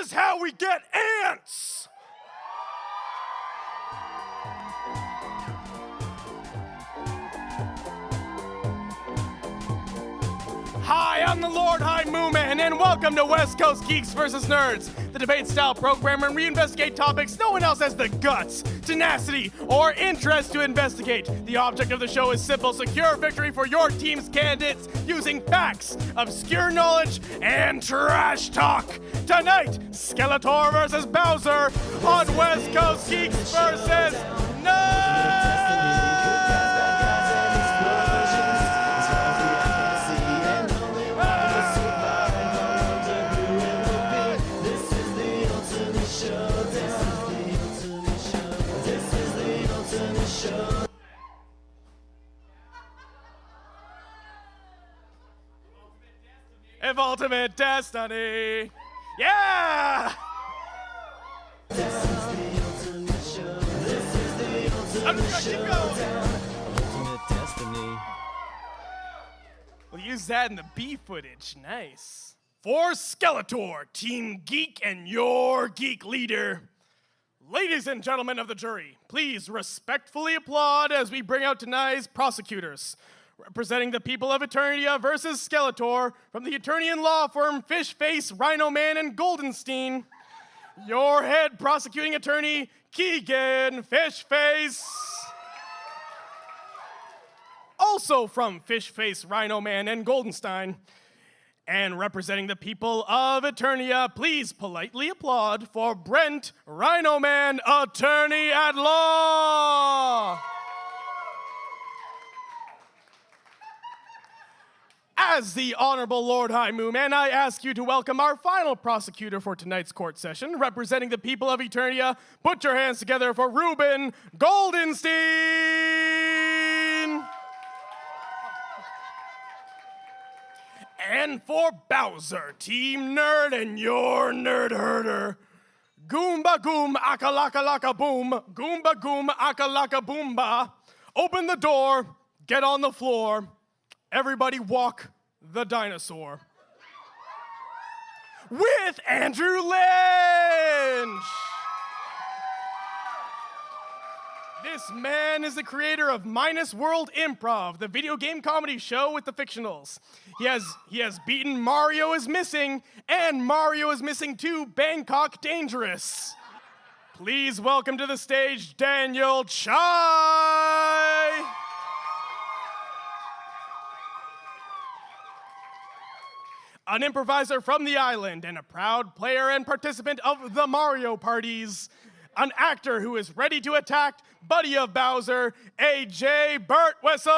is how we get ants! Hi, I'm the Lord High MooMan, and welcome to West Coast Geeks vs. Nerds, the debate-style program where we investigate topics no one else has the guts, tenacity, or interest to investigate. The object of the show is simple: secure victory for your team's candidates using facts, obscure knowledge, and trash talk. Tonight, Skeletor versus Bowser on West Coast Geeks vs. Nerds! Of ultimate destiny. Yeah! I'm just gonna keep going. Ultimate destiny. We'll use that in the B footage. Nice. For Skeletor, Team Geek and your geek leader. Ladies and gentlemen of the jury, please respectfully applaud as we bring out tonight's prosecutors. Representing the people of Eternia versus Skeletor from the Eternian law firm Fishface, Rhino Man, and Goldenstein, your head prosecuting attorney, Keegan Fishface. Also from Fishface, Rhino Man, and Goldenstein, and representing the people of Eternia, please politely applaud for Brent, Rhino Man, attorney at law. As the Honorable Lord High MooMan, I ask you to welcome our final prosecutor for tonight's court session, representing the people of Eternia. Put your hands together for Ruben Goldenstein! And for Bowser, Team Nerd and your nerd herder. Goomba goom, akalaka laka boom, goomba goom, akalaka boomba. Open the door, get on the floor. Everybody walk the dinosaur. With Andrew Lynch! This man is the creator of Minus World Improv, the video game comedy show with the fictionals. He has beaten Mario is Missing and Mario is Missing 2 Bangkok Dangerous. Please welcome to the stage Daniel Chai! An improviser from the island and a proud player and participant of the Mario parties. An actor who is ready to attack buddy of Bowser, AJ Birtwistle!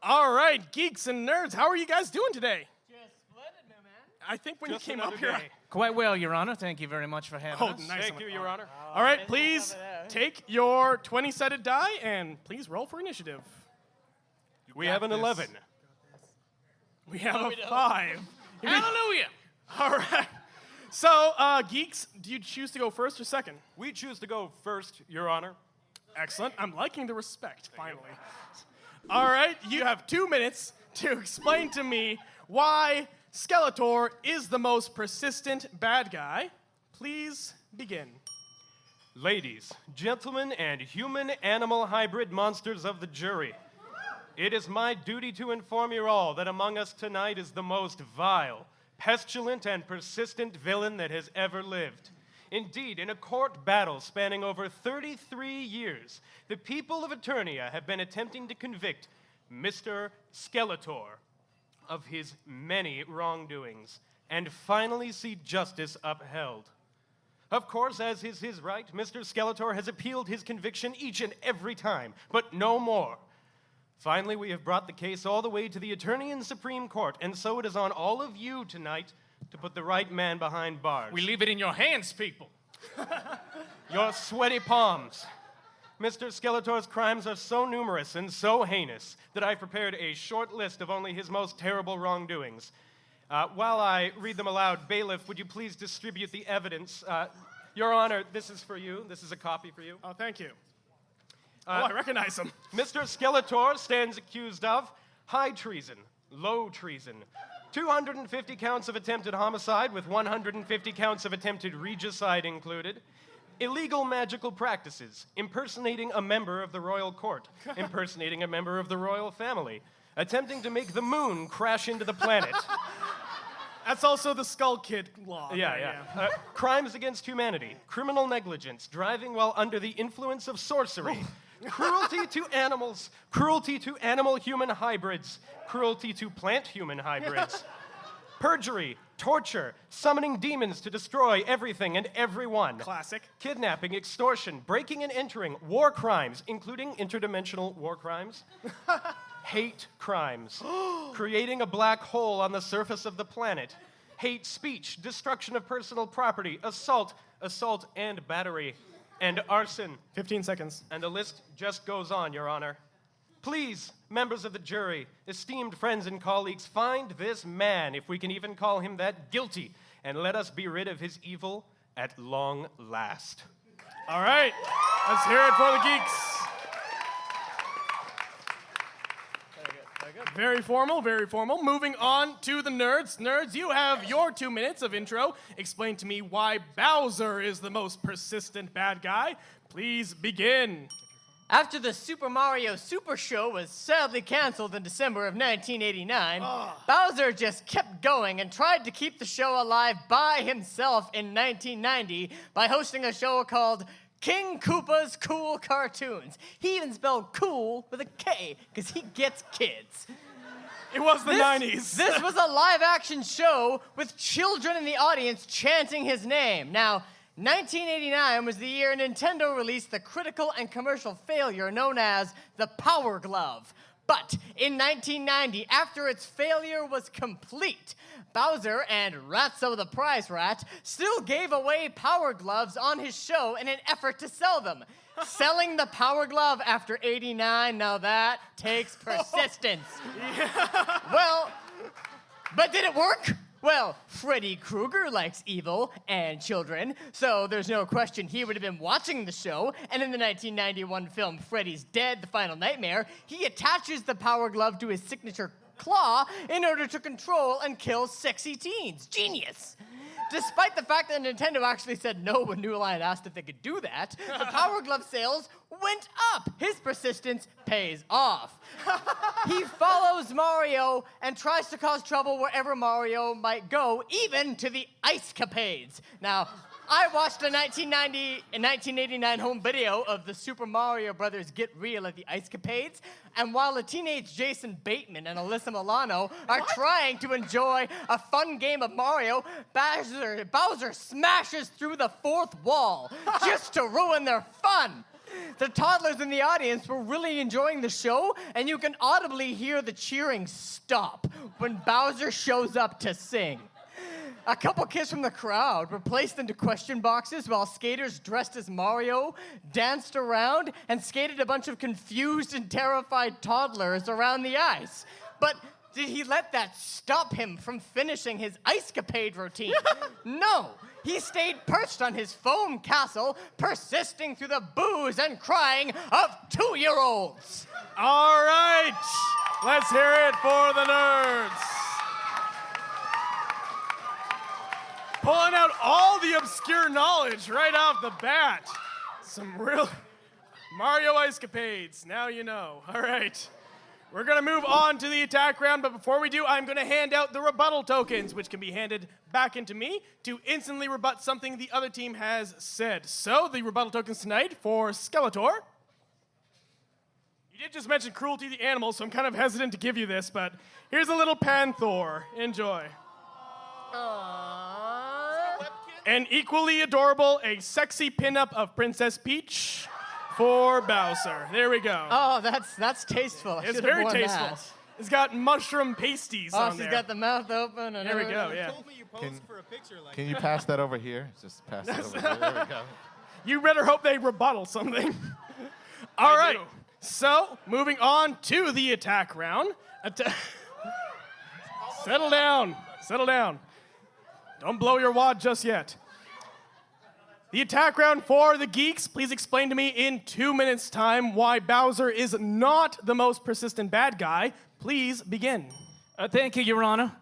All right, geeks and nerds, how are you guys doing today? Just splendid, man. I think when you came up here... Quite well, Your Honor. Thank you very much for having us. Nice. Thank you, Your Honor. All right, please take your 20-sided die and please roll for initiative. We have an 11. We have a 5. Hallelujah! All right. So, geeks, do you choose to go first or second? We choose to go first, Your Honor. Excellent. I'm liking the respect, finally. All right, you have 2 minutes to explain to me why Skeletor is the most persistent bad guy. Please begin. Ladies, gentlemen, and human-animal hybrid monsters of the jury, it is my duty to inform you all that among us tonight is the most vile, pestilent, and persistent villain that has ever lived. Indeed, in a court battle spanning over 33 years, the people of Eternia have been attempting to convict Mr. Skeletor of his many wrongdoings and finally see justice upheld. Of course, as is his right, Mr. Skeletor has appealed his conviction each and every time, but no more. Finally, we have brought the case all the way to the Eternian Supreme Court, and so it is on all of you tonight to put the right man behind bars. We leave it in your hands, people. Your sweaty palms. Mr. Skeletor's crimes are so numerous and so heinous that I've prepared a short list of only his most terrible wrongdoings. While I read them aloud, bailiff, would you please distribute the evidence? Your Honor, this is for you. This is a copy for you. Oh, thank you. I recognize him. Mr. Skeletor stands accused of high treason, low treason, 250 counts of attempted homicide with 150 counts of attempted regicide included, illegal magical practices, impersonating a member of the royal court, impersonating a member of the royal family, attempting to make the moon crash into the planet. That's also the Skull Kid law. Yeah. Crimes against humanity, criminal negligence, driving while under the influence of sorcery, cruelty to animals, cruelty to animal-human hybrids, cruelty to plant-human hybrids, perjury, torture, summoning demons to destroy everything and everyone. Classic. Kidnapping, extortion, breaking and entering, war crimes, including interdimensional war crimes. Hate crimes, creating a black hole on the surface of the planet, hate speech, destruction of personal property, assault and battery, and arson. 15 seconds. And the list just goes on, Your Honor. Please, members of the jury, esteemed friends and colleagues, find this man, if we can even call him that, guilty, and let us be rid of his evil at long last. All right, let's hear it for the geeks. Very formal, very formal. Moving on to the nerds. Nerds, you have your 2 minutes of intro. Explain to me why Bowser is the most persistent bad guy. Please begin. After the Super Mario Super Show was sadly canceled in December of 1989, Bowser just kept going and tried to keep the show alive by himself in 1990 by hosting a show called King Koopa's Cool Cartoons. He even spelled cool with a K because he gets kids. It was the 90s. This was a live-action show with children in the audience chanting his name. Now, 1989 was the year Nintendo released the critical and commercial failure known as the Power Glove. But in 1990, after its failure was complete, Bowser and Ratso the Prize Rat still gave away Power Gloves on his show in an effort to sell them. Selling the Power Glove after 89, now that takes persistence. Well, but did it work? Well, Freddy Krueger likes evil and children, so there's no question he would have been watching the show. And in the 1991 film Freddy's Dead, The Final Nightmare, he attaches the Power Glove to his signature claw in order to control and kill sexy teens. Genius! Despite the fact that Nintendo actually said no when New Line asked if they could do that, the Power Glove sales went up. His persistence pays off. He follows Mario and tries to cause trouble wherever Mario might go, even to the Ice Capades. Now, I watched a 1989 home video of the Super Mario Brothers Get Real at the Ice Capades, and while a teenage Jason Bateman and Alyssa Milano are trying to enjoy a fun game of Mario, Bowser smashes through the fourth wall just to ruin their fun. The toddlers in the audience were really enjoying the show, and you can audibly hear the cheering stop when Bowser shows up to sing. A couple kids from the crowd were placed into question boxes while skaters dressed as Mario danced around and skated a bunch of confused and terrified toddlers around the ice. But did he let that stop him from finishing his Ice Capade routine? No. He stayed perched on his foam castle, persisting through the boos and crying of 2-year-olds. All right, let's hear it for the nerds. Pulling out all the obscure knowledge right off the bat. Some real Mario Ice Capades, now you know. All right. We're going to move on to the attack round, but before we do, I'm going to hand out the rebuttal tokens, which can be handed back into me to instantly rebut something the other team has said. So, the rebuttal tokens tonight for Skeletor. You did just mention cruelty to the animals, so I'm kind of hesitant to give you this, but here's a little Panther. Enjoy. And equally adorable, a sexy pinup of Princess Peach for Bowser. There we go. Oh, that's tasteful. It's very tasteful. That. It's got mushroom pasties on there. She's got the mouth open. And there we go, yeah. You told me you posed for a picture like Can you pass that over here? Just pass it over here. There we go. You better hope they rebuttal something. All right. So, moving on to the attack round. Settle down. Settle down. Don't blow your wad just yet. The attack round for the geeks. Please explain to me in 2 minutes' time why Bowser is not the most persistent bad guy. Please begin. Thank you, Your Honor.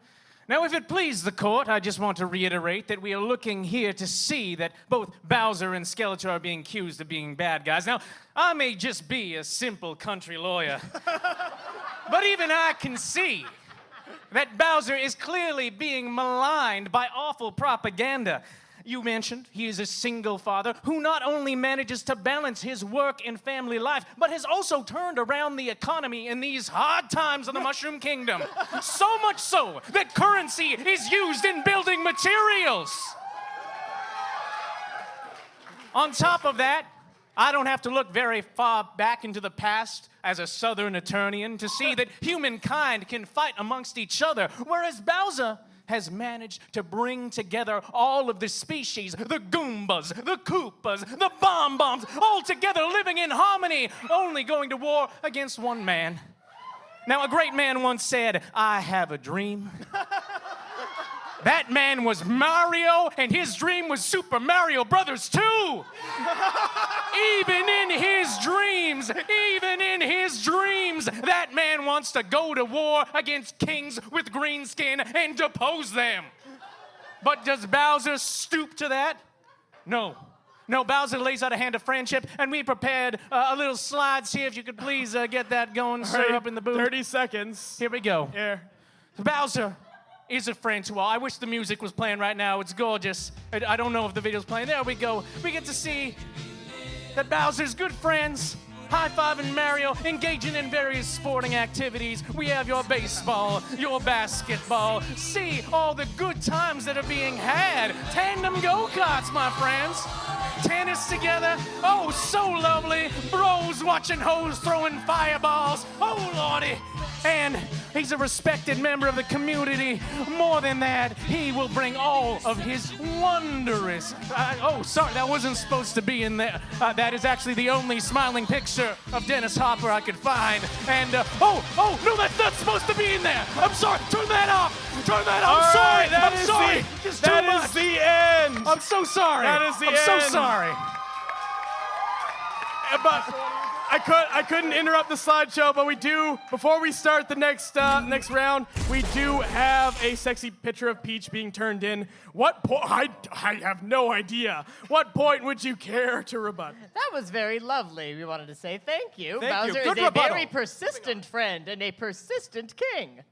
Now, if it please the court, I just want to reiterate that we are looking here to see that both Bowser and Skeletor are being accused of being bad guys. Now, I may just be a simple country lawyer, but even I can see that Bowser is clearly being maligned by awful propaganda. You mentioned he is a single father who not only manages to balance his work and family life, but has also turned around the economy in these hard times of the Mushroom Kingdom. So much so that currency is used in building materials. On top of that, I don't have to look very far back into the past as a Southern Eternian to see that humankind can fight amongst each other, whereas Bowser has managed to bring together all of the species, the Goombas, the Koopas, the Bomb-Bombs, all together living in harmony, only going to war against one man. Now, a great man once said, "I have a dream." That man was Mario, and his dream was Super Mario Brothers 2. Even in his dreams, that man wants to go to war against kings with green skin and depose them. But does Bowser stoop to that? No. No, Bowser lays out a hand of friendship, and we prepared a little slide. See if you could please get that going, sir, Right, up in the booth. 30 seconds. Here we go. Here. Bowser is a friend to all. I wish the music was playing right now. It's gorgeous. I don't know if the video's playing. There we go. We get to see that Bowser's good friends, high-fiving Mario, engaging in various sporting activities. We have your baseball, your basketball. See all the good times that are being had. Tandem go-karts, my friends. Tennis together. Oh, so lovely. Bros watching hoes throwing fireballs. Oh, Lordy. And he's a respected member of the community. More than that, he will bring all of his wondrous... oh, sorry, that wasn't supposed to be in there. That is actually the only smiling picture of Dennis Hopper I could find. And, oh, no, that's not supposed to be in there. I'm sorry, turn that off. Turn that off. I'm sorry. I'm sorry. Just too That much. is the end. I'm so sorry. That is the I'm so end. sorry. But I couldn't interrupt the slideshow, but we do, before we start the next round, we do have a sexy picture of Peach being turned in. What point? I have no idea. What point would you care to rebut? That was very lovely. We wanted to say thank you. Thank you. Bowser Good is a rebuttal. very persistent friend and a persistent king.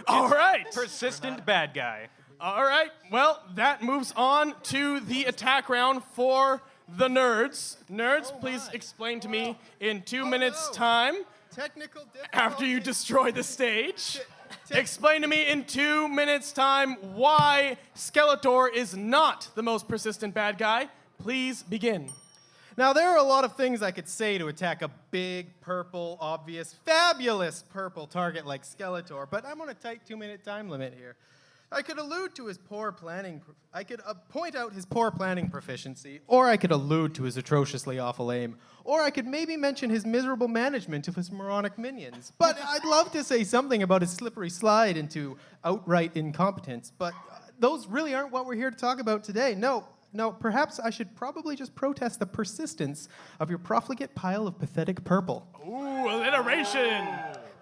All right. Persistent bad guy. All right. Well, that moves on to the attack round for the nerds. Nerds, please explain to me in 2 minutes' time, Technical difficulty. after you destroy the stage, explain to me in 2 minutes' time why Skeletor is not the most persistent bad guy. Please begin. Now, there are a lot of things I could say to attack a big, purple, obvious, fabulous purple target like Skeletor, but I'm on a tight 2-minute time limit here. I could allude to his poor planning. I could point out his poor planning proficiency, or I could allude to his atrociously awful aim, or I could maybe mention his miserable management of his moronic minions. But I'd love to say something about his slippery slide into outright incompetence, but those really aren't what we're here to talk about today. No, perhaps I should probably just protest the persistence of your profligate pile of pathetic purple. Ooh, alliteration.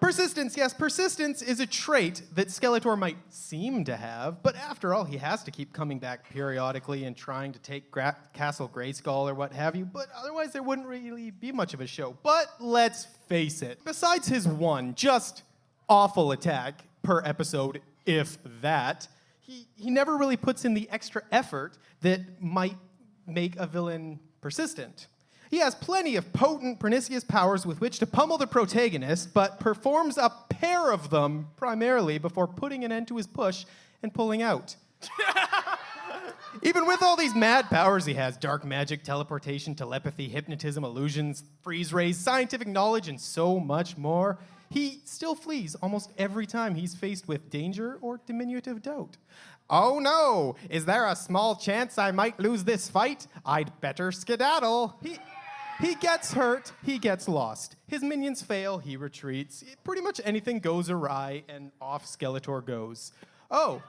Persistence, yes, persistence is a trait that Skeletor might seem to have, but after all, he has to keep coming back periodically and trying to take Castle Grayskull or what have you, but otherwise there wouldn't really be much of a show. But let's face it, besides his one just awful attack per episode, if that, he never really puts in the extra effort that might make a villain persistent. He has plenty of potent, pernicious powers with which to pummel the protagonist, but performs a pair of them primarily before putting an end to his push and pulling out. Even with all these mad powers he has, dark magic, teleportation, telepathy, hypnotism, illusions, freeze rays, scientific knowledge, and so much more, he still flees almost every time he's faced with danger or diminutive doubt. Oh no, is there a small chance I might lose this fight? I'd better skedaddle. He gets hurt, he gets lost. His minions fail, he retreats. Pretty much anything goes awry, and off Skeletor goes. Oh,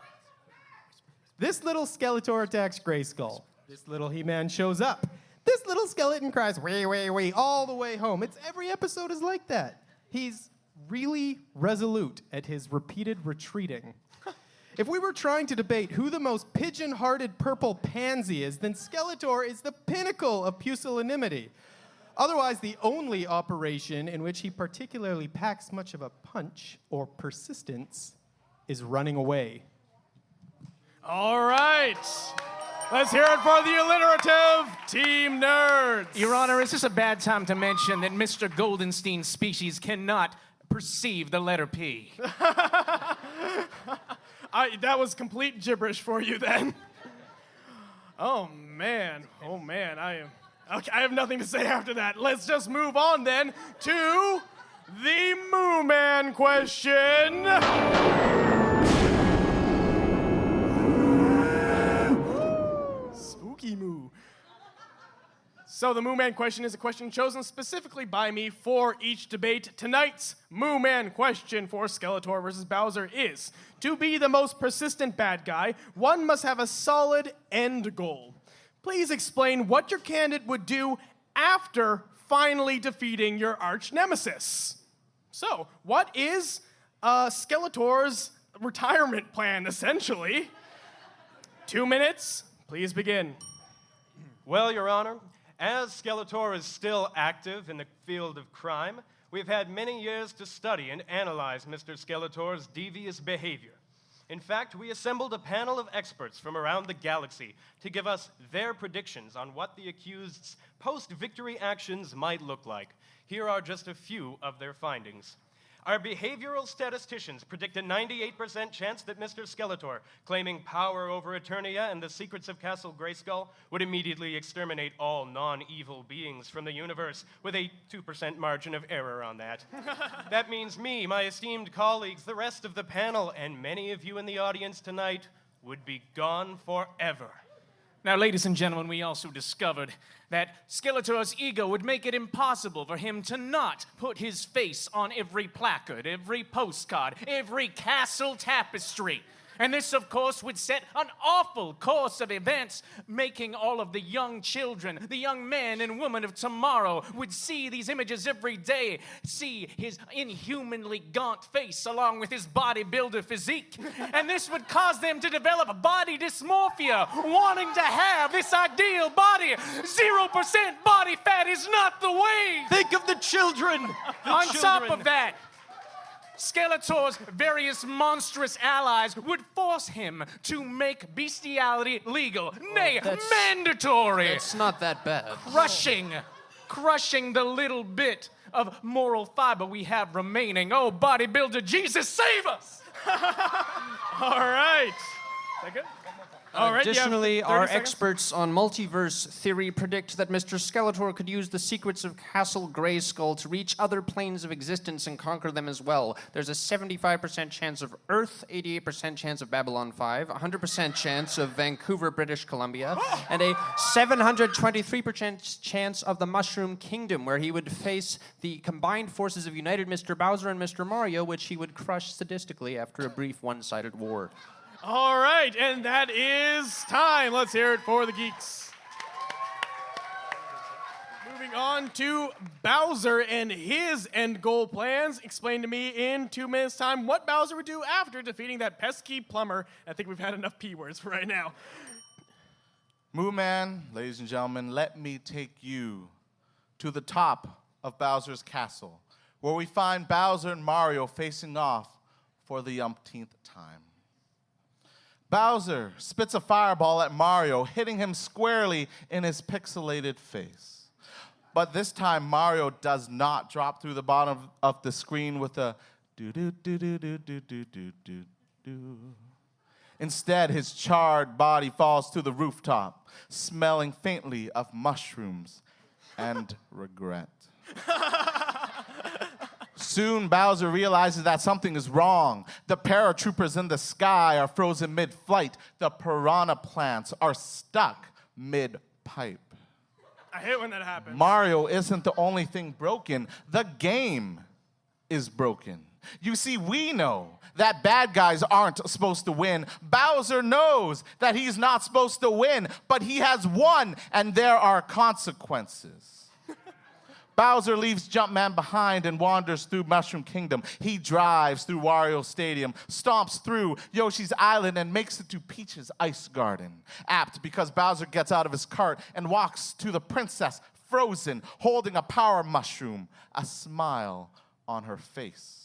this little Skeletor attacks Grayskull. This little He-Man shows up. This little skeleton cries, wee, wee, wee, all the way home. Every episode is like that. He's really resolute at his repeated retreating. If we were trying to debate who the most pigeon-hearted purple pansy is, then Skeletor is the pinnacle of pusillanimity. Otherwise, the only operation in which he particularly packs much of a punch or persistence is running away. All right. Let's hear it for the alliterative Team Nerds. Your Honor, is this a bad time to mention that Mr. Goldenstein's species cannot perceive the letter P? That was complete gibberish for you then. Oh man, okay, I have nothing to say after that. Let's just move on then to the MooMan question. Spooky moo. So the MooMan question is a question chosen specifically by me for each debate. Tonight's MooMan question for Skeletor versus Bowser is, to be the most persistent bad guy, one must have a solid end goal. Please explain what your candidate would do after finally defeating your arch nemesis. So, what is Skeletor's retirement plan, essentially? 2 minutes, please begin. Well, Your Honor, as Skeletor is still active in the field of crime, we've had many years to study and analyze Mr. Skeletor's devious behavior. In fact, we assembled a panel of experts from around the galaxy to give us their predictions on what the accused's post-victory actions might look like. Here are just a few of their findings. Our behavioral statisticians predict a 98% chance that Mr. Skeletor, claiming power over Eternia and the secrets of Castle Grayskull, would immediately exterminate all non-evil beings from the universe, with a 2% margin of error on that. That means me, my esteemed colleagues, the rest of the panel, and many of you in the audience tonight would be gone forever. Now, ladies and gentlemen, we also discovered that Skeletor's ego would make it impossible for him to not put his face on every placard, every postcard, every castle tapestry. And this, of course, would set an awful course of events, making all of the young children, the young men and women of tomorrow would see these images every day, see his inhumanly gaunt face along with his bodybuilder physique. And this would cause them to develop body dysmorphia, wanting to have this ideal body. 0% body fat is not the way. Think of the children! On top of that, Skeletor's various monstrous allies would force him to make bestiality legal, nay, mandatory. It's not that bad. Crushing the little bit of moral fiber we have remaining. Oh, bodybuilder Jesus, save us! All right. Is that good? All right, Additionally, you have 30 our seconds. experts on multiverse theory predict that Mr. Skeletor could use the secrets of Castle Grayskull to reach other planes of existence and conquer them as well. There's a 75% chance of Earth, 88% chance of Babylon 5, 100% chance of Vancouver, British Columbia, and a 723% chance of the Mushroom Kingdom, where he would face the combined forces of United Mr. Bowser and Mr. Mario, which he would crush sadistically after a brief one-sided war. All right, and that is time. Let's hear it for the geeks. Moving on to Bowser and his end goal plans. Explain to me in 2 minutes' time what Bowser would do after defeating that pesky plumber. I think we've had enough P words for right now. MooMan, ladies and gentlemen, let me take you to the top of Bowser's castle, where we find Bowser and Mario facing off for the umpteenth time. Bowser spits a fireball at Mario, hitting him squarely in his pixelated face. But this time, Mario does not drop through the bottom of the screen with a do-do-do-do-do-do-do-do-do. Instead, his charred body falls to the rooftop, smelling faintly of mushrooms and regret. Soon, Bowser realizes that something is wrong. The paratroopers in the sky are frozen mid-flight. The piranha plants are stuck mid-pipe. I hate when that happens. Mario isn't the only thing broken. The game is broken. You see, we know that bad guys aren't supposed to win. Bowser knows that he's not supposed to win, but he has won, and there are consequences. Bowser leaves Jumpman behind and wanders through Mushroom Kingdom. He drives through Wario Stadium, stomps through Yoshi's Island, and makes it to Peach's Ice Garden. Apt because Bowser gets out of his cart and walks to the princess, frozen, holding a power mushroom, a smile on her face.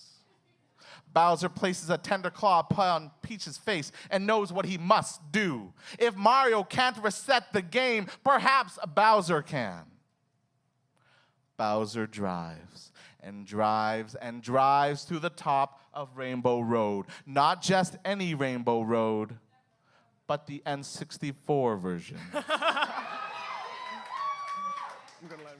Bowser places a tender claw upon Peach's face and knows what he must do. If Mario can't reset the game, perhaps Bowser can. Bowser drives and drives and drives to the top of Rainbow Road. Not just any Rainbow Road, but the N64 version.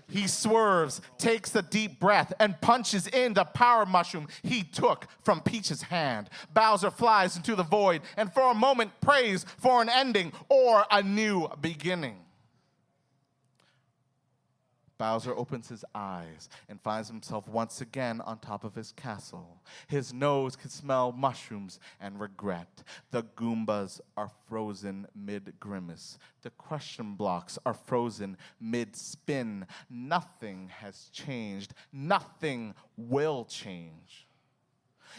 He swerves, takes a deep breath, and punches in the power mushroom he took from Peach's hand. Bowser flies into the void and for a moment prays for an ending or a new beginning. Bowser opens his eyes and finds himself once again on top of his castle. His nose can smell mushrooms and regret. The Goombas are frozen mid-grimace. The question blocks are frozen mid-spin. Nothing has changed. Nothing will change.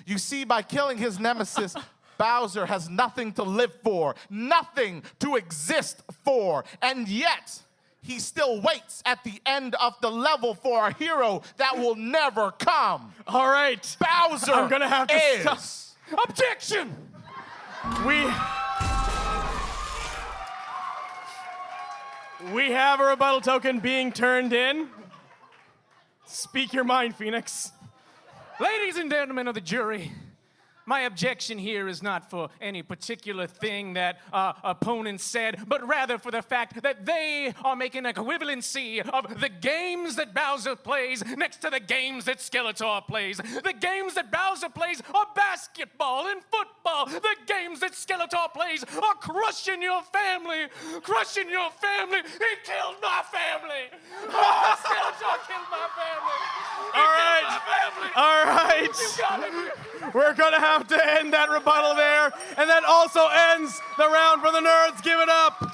You see, by killing his nemesis, Bowser has nothing to live for, nothing to exist for, and yet he still waits at the end of the level for a hero that will never come. All right. Bowser I'm gonna have to stop. Objection! We have a rebuttal token being turned in. Speak your mind, Phoenix. Ladies and gentlemen of the jury, my objection here is not for any particular thing that opponents said, but rather for the fact that they are making an equivalency of the games that Bowser plays next to the games that Skeletor plays. The games that Bowser plays are basketball and football. The games that Skeletor plays are crushing your family. Crushing your family. He killed my family. Oh, Skeletor killed my family. All right. All right. We're going to have to end that rebuttal there. And that also ends the round for the nerds. Give it up